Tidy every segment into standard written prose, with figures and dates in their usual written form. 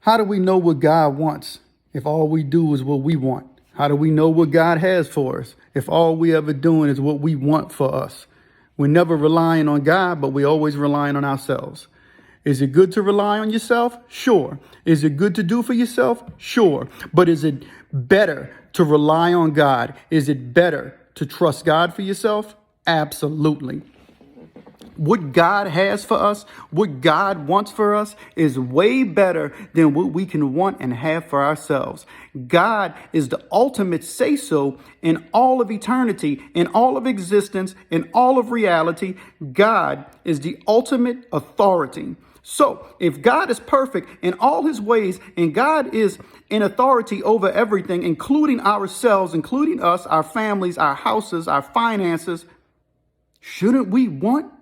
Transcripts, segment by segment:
How do we know what God wants if all we do is what we want? How do we know what God has for us if all we ever doing is what we want for us? We're never relying on God, but we're always relying on ourselves. Is it good to rely on yourself? Sure. Is it good to do for yourself? Sure. But is it better to rely on God? Is it better to trust God for yourself? Absolutely. What God has for us, what God wants for us is way better than what we can want and have for ourselves. God is the ultimate say-so in all of eternity, in all of existence, in all of reality. God is the ultimate authority. So if God is perfect in all his ways and God is in authority over everything, including ourselves, including us, our families, our houses, our finances, shouldn't we want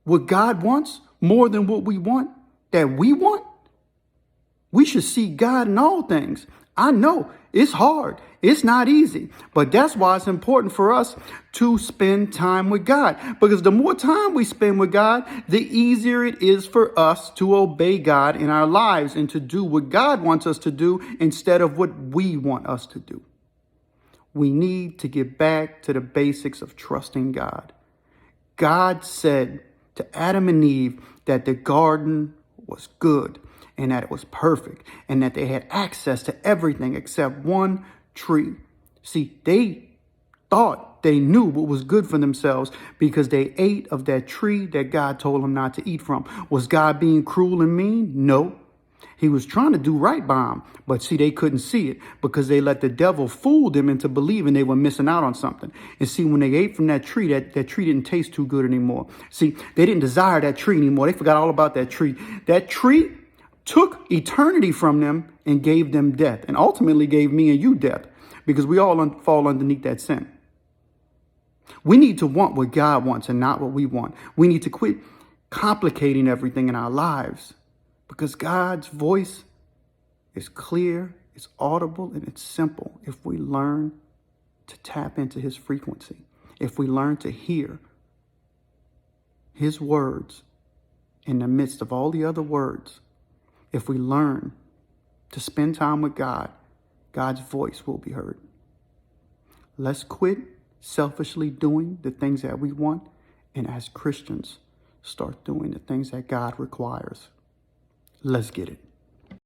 what God wants more than what we want that we want? We should see God in all things. I know it's hard. It's not easy, but that's why it's important for us to spend time with God, because the more time we spend with God, the easier it is for us to obey God in our lives and to do what God wants us to do instead of what we want us to do. We need to get back to the basics of trusting God. God said to Adam and Eve that the garden was good and that it was perfect and that they had access to everything except one tree. See, they thought they knew what was good for themselves because they ate of that tree that God told them not to eat from. Was God being cruel and mean? No. He was trying to do right by them, but see, they couldn't see it because they let the devil fool them into believing they were missing out on something. And see, when they ate from that tree, that tree didn't taste too good anymore. See, they didn't desire that tree anymore. They forgot all about that tree. That tree took eternity from them and gave them death, and ultimately gave me and you death, because we all fall underneath that sin. We need to want what God wants and not what we want. We need to quit complicating everything in our lives, because God's voice is clear, it's audible, and it's simple if we learn to tap into his frequency, if we learn to hear his words in the midst of all the other words. If we learn to spend time with God, God's voice will be heard. Let's quit selfishly doing the things that we want, and as Christians, start doing the things that God requires. Let's get it.